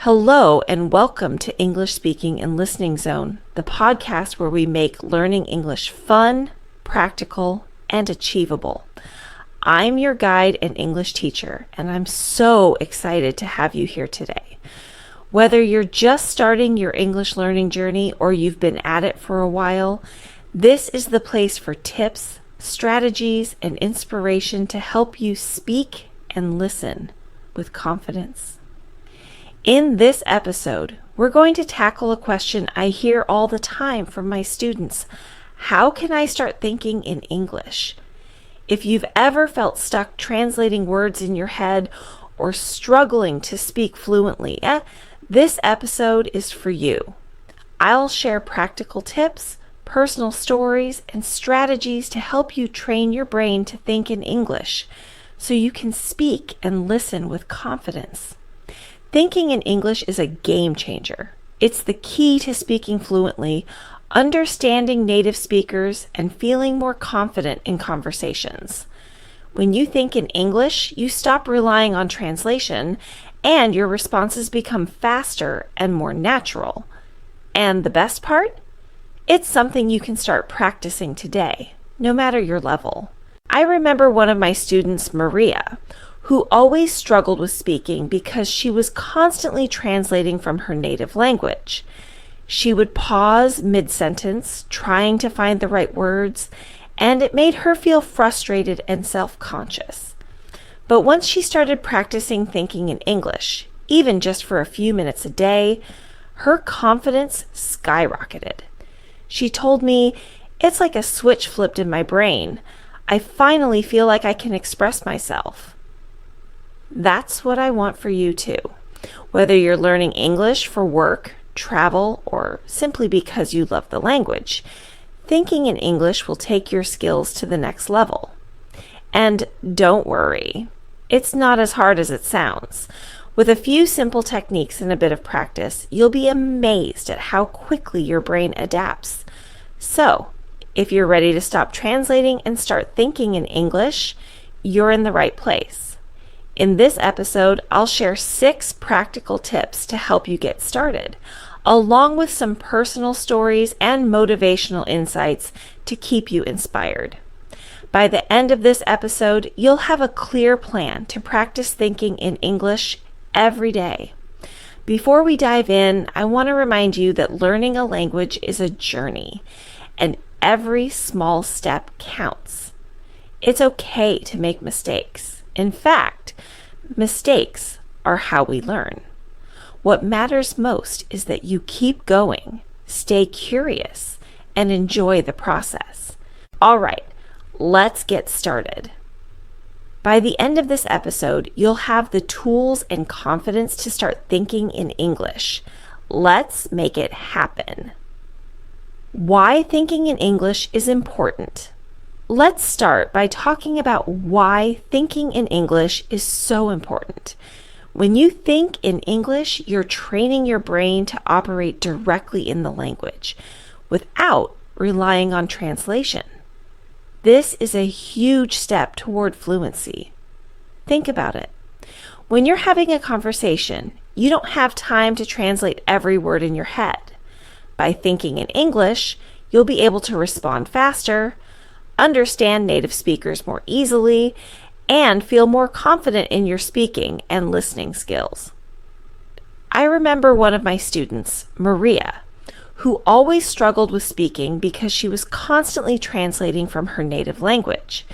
Hello and welcome to English Speaking and Listening Zone, the podcast where we make learning English fun, practical, and achievable. I'm your guide and English teacher, and I'm so excited to have you here today. Whether you're just starting your English learning journey or you've been at it for a while, this is the place for tips, strategies, and inspiration to help you speak and listen with confidence. In this episode, we're going to tackle a question I hear all the time from my students. How can I start thinking in English? If you've ever felt stuck translating words in your head or struggling to speak fluently, this episode is for you. I'll share practical tips, personal stories, and strategies to help you train your brain to think in English so you can speak and listen with confidence. Thinking in English is a game changer. It's the key to speaking fluently, understanding native speakers, and feeling more confident in conversations. When you think in English, you stop relying on translation, and your responses become faster and more natural. And the best part? It's something you can start practicing today, no matter your level. I remember one of my students, Maria, who always struggled with speaking because she was constantly translating from her native language. She would pause mid-sentence, trying to find the right words, and it made her feel frustrated and self-conscious. But once she started practicing thinking in English, even just for a few minutes a day, her confidence skyrocketed. She told me, "It's like a switch flipped in my brain. I finally feel like I can express myself." That's what I want for you too. Whether you're learning English for work, travel, or simply because you love the language, thinking in English will take your skills to the next level. And don't worry, it's not as hard as it sounds. With a few simple techniques and a bit of practice, you'll be amazed at how quickly your brain adapts. So, if you're ready to stop translating and start thinking in English, you're in the right place. In this episode, I'll share 6 practical tips to help you get started, along with some personal stories and motivational insights to keep you inspired. By the end of this episode, you'll have a clear plan to practice thinking in English every day. Before we dive in, I want to remind you that learning a language is a journey, and every small step counts. It's okay to make mistakes. In fact, mistakes are how we learn. What matters most is that you keep going, stay curious, and enjoy the process. All right, let's get started. By the end of this episode, you'll have the tools and confidence to start thinking in English. Let's make it happen. Why thinking in English is important. Let's start by talking about why thinking in English is so important. When you think in English, you're training your brain to operate directly in the language without relying on translation. This is a huge step toward fluency. Think about it. When you're having a conversation, you don't have time to translate every word in your head. By thinking in English, you'll be able to respond faster, understand native speakers more easily, and feel more confident in your speaking and listening skills. I remember one of my students, Maria, who always struggled with speaking because she was constantly translating from her native language.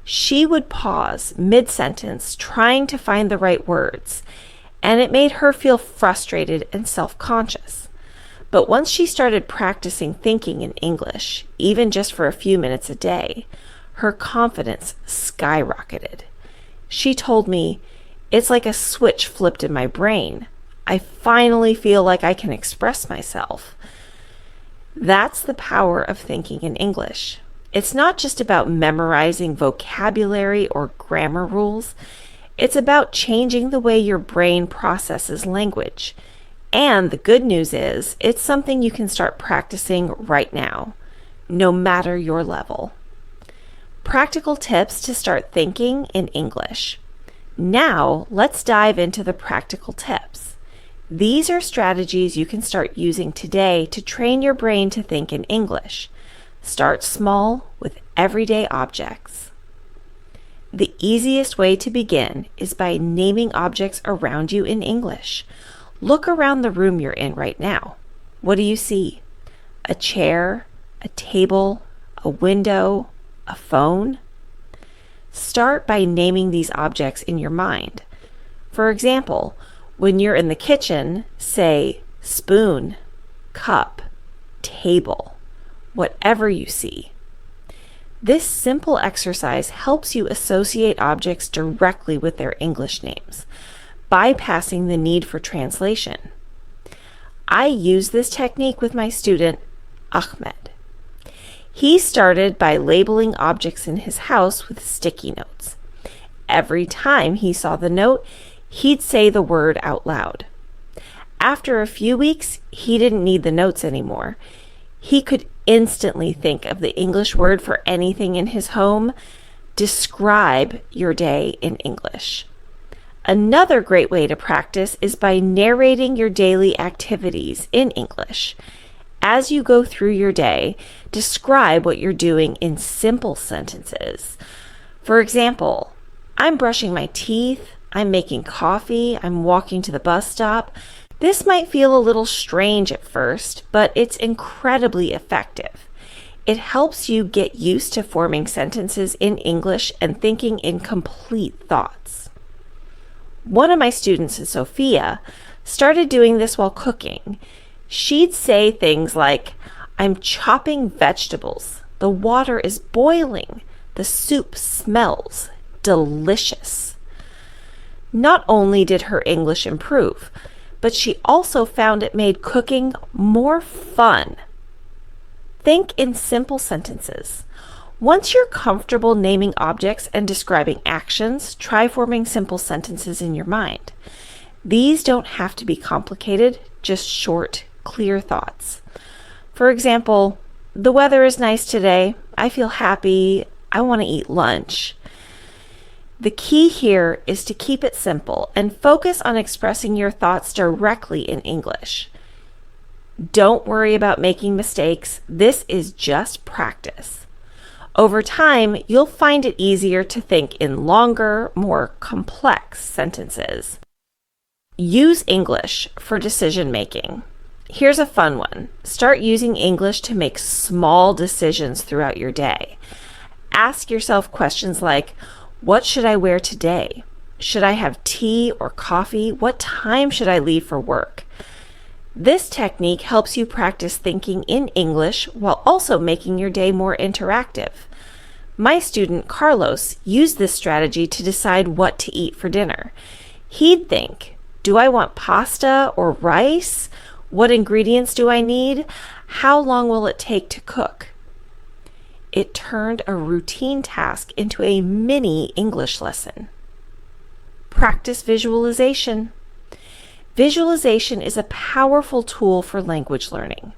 She would pause mid-sentence trying to find the right words, and it made her feel frustrated and self-conscious. But once she started practicing thinking in English, even just for a few minutes a day, her confidence skyrocketed. She told me, "It's like a switch flipped in my brain. I finally feel like I can express myself." That's the power of thinking in English. It's not just about memorizing vocabulary or grammar rules. It's about changing the way your brain processes language. And the good news is, it's something you can start practicing right now, no matter your level. Practical tips to start thinking in English. Now, let's dive into the practical tips. These are strategies you can start using today to train your brain to think in English. Start small with everyday objects. The easiest way to begin is by naming objects around you in English. Look around the room you're in right now. What do you see? A chair, a table, a window, a phone? Start by naming these objects in your mind. For example, when you're in the kitchen, say spoon, cup, table, whatever you see. This simple exercise helps you associate objects directly with their English names, bypassing the need for translation. I use this technique with my student, Ahmed. He started by labeling objects in his house with sticky notes. Every time he saw the note, he'd say the word out loud. After a few weeks, he didn't need the notes anymore. He could instantly think of the English word for anything in his home. Describe your day in English. Another great way to practice is by narrating your daily activities in English. As you go through your day, describe what you're doing in simple sentences. For example, I'm brushing my teeth, I'm making coffee, I'm walking to the bus stop. This might feel a little strange at first, but it's incredibly effective. It helps you get used to forming sentences in English and thinking in complete thoughts. One of my students, Sophia, started doing this while cooking. She'd say things like, I'm chopping vegetables. The water is boiling. The soup smells delicious. Not only did her English improve, but she also found it made cooking more fun. Think in simple sentences. Once you're comfortable naming objects and describing actions, try forming simple sentences in your mind. These don't have to be complicated, just short, clear thoughts. For example, the weather is nice today. I feel happy. I want to eat lunch. The key here is to keep it simple and focus on expressing your thoughts directly in English. Don't worry about making mistakes. This is just practice. Over time, you'll find it easier to think in longer, more complex sentences. Use English for decision making. Here's a fun one. Start using English to make small decisions throughout your day. Ask yourself questions like, what should I wear today? Should I have tea or coffee? What time should I leave for work? This technique helps you practice thinking in English while also making your day more interactive. My student Carlos used this strategy to decide what to eat for dinner. He'd think, do I want pasta or rice? What ingredients do I need? How long will it take to cook? It turned a routine task into a mini English lesson. Practice visualization. Visualization is a powerful tool for language learning.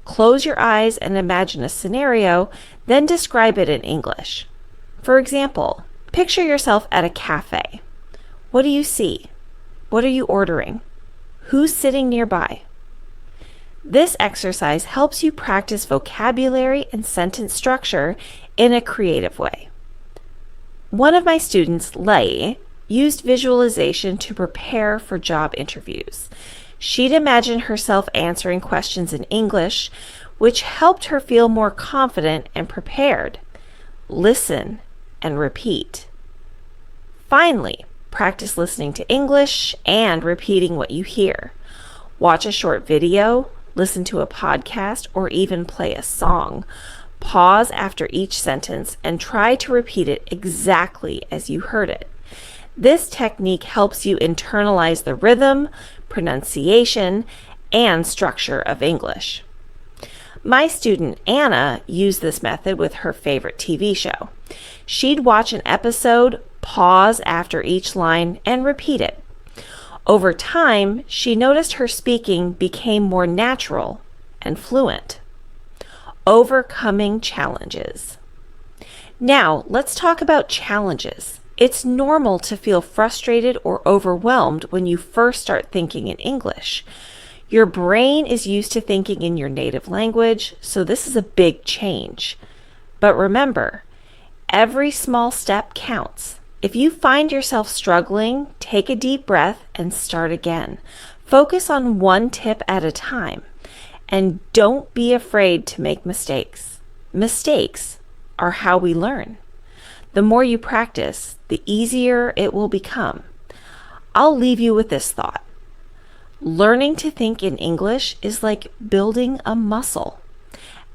Close your eyes and imagine a scenario, then describe it in English. For example, picture yourself at a cafe. What do you see? What are you ordering? Who's sitting nearby? This exercise helps you practice vocabulary and sentence structure in a creative way. One of my students, Lei, used visualization to prepare for job interviews. She'd imagine herself answering questions in English, which helped her feel more confident and prepared. Listen and repeat. Finally, practice listening to English and repeating what you hear. Watch a short video, listen to a podcast, or even play a song. Pause after each sentence and try to repeat it exactly as you heard it. This technique helps you internalize the rhythm, pronunciation, and structure of English. My student Anna used this method with her favorite TV show. She'd watch an episode, pause after each line, and repeat it. Over time, she noticed her speaking became more natural and fluent. Overcoming challenges. Now, let's talk about challenges. It's normal to feel frustrated or overwhelmed when you first start thinking in English. Your brain is used to thinking in your native language, so this is a big change. But remember, every small step counts. If you find yourself struggling, take a deep breath and start again. Focus on one tip at a time. And don't be afraid to make mistakes. Mistakes are how we learn. The more you practice, the easier it will become. I'll leave you with this thought. Learning to think in English is like building a muscle.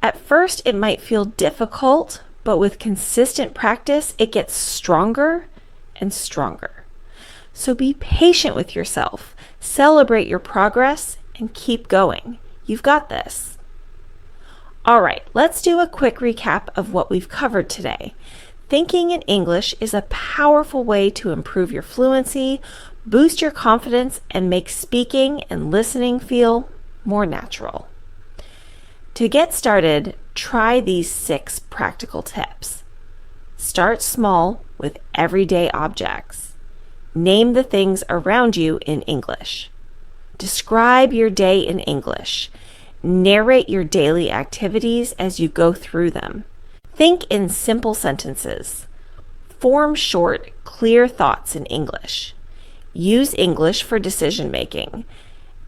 At first, it might feel difficult, but with consistent practice, it gets stronger and stronger. So be patient with yourself, celebrate your progress, and keep going. You've got this. All right, let's do a quick recap of what we've covered today. Thinking in English is a powerful way to improve your fluency, boost your confidence, and make speaking and listening feel more natural. To get started, try these 6 practical tips. Start small with everyday objects. Name the things around you in English. Describe your day in English. Narrate your daily activities as you go through them. Think in simple sentences. Form short, clear thoughts in English. Use English for decision making.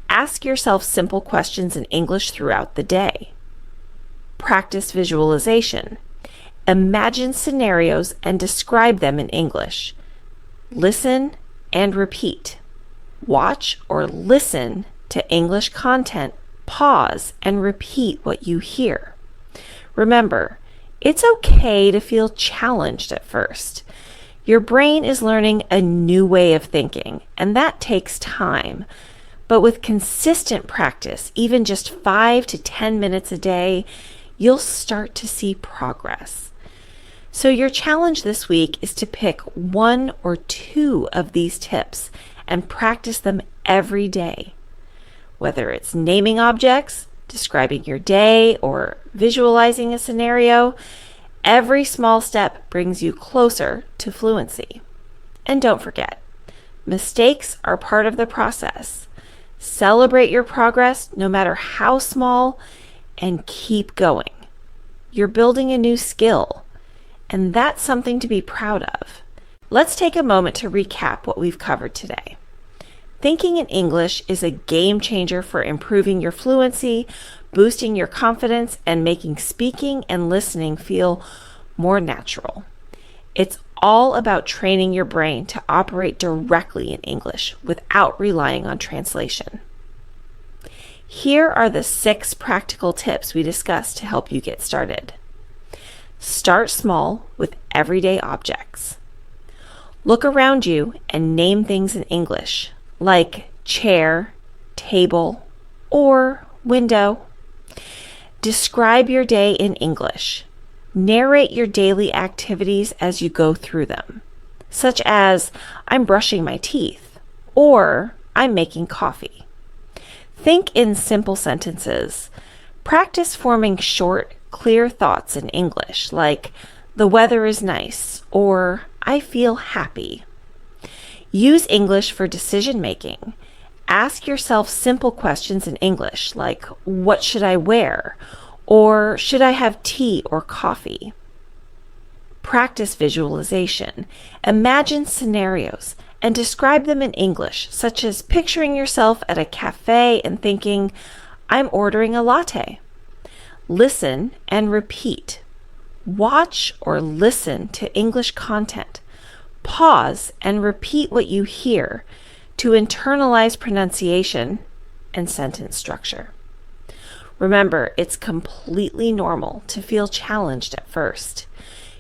Ask yourself simple questions in English throughout the day. Practice visualization. Imagine scenarios and describe them in English. Listen and repeat. Watch or listen to English content. Pause and repeat what you hear. Remember, it's okay to feel challenged at first. Your brain is learning a new way of thinking, and that takes time. But with consistent practice, even just 5 to 10 minutes a day, you'll start to see progress. So your challenge this week is to pick 1 or 2 of these tips and practice them every day. Whether it's naming objects, describing your day, or visualizing a scenario, every small step brings you closer to fluency. And don't forget, mistakes are part of the process. Celebrate your progress, no matter how small, and keep going. You're building a new skill, and that's something to be proud of. Let's take a moment to recap what we've covered today. Thinking in English is a game changer for improving your fluency, boosting your confidence, and making speaking and listening feel more natural. It's all about training your brain to operate directly in English without relying on translation. Here are the 6 practical tips we discussed to help you get started. Start small with everyday objects. Look around you and name things in English, like chair, table, or window. Describe your day in English. Narrate your daily activities as you go through them, such as, I'm brushing my teeth, or I'm making coffee. Think in simple sentences. Practice forming short, clear thoughts in English, like, the weather is nice, or I feel happy. Use English for decision making. Ask yourself simple questions in English, like, what should I wear? Or should I have tea or coffee? Practice visualization. Imagine scenarios and describe them in English, such as picturing yourself at a cafe and thinking, I'm ordering a latte. Listen and repeat. Watch or listen to English content. Pause and repeat what you hear to internalize pronunciation and sentence structure. Remember, it's completely normal to feel challenged at first.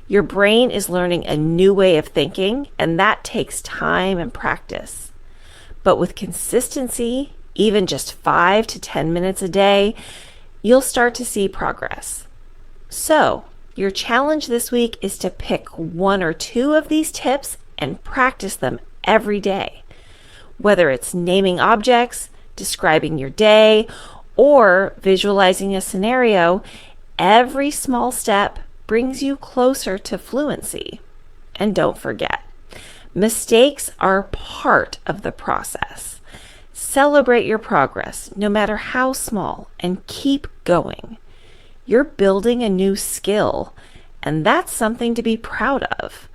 Your brain is learning a new way of thinking, and that takes time and practice. But with consistency, even just 5 to 10 minutes a day, you'll start to see progress. So, your challenge this week is to pick 1 or 2 of these tips and practice them every day. Whether it's naming objects, describing your day, or visualizing a scenario, every small step brings you closer to fluency. And don't forget, Mistakes are part of the process. Celebrate your progress, no matter how small, and keep going. You're building a new skill, and that's something to be proud of.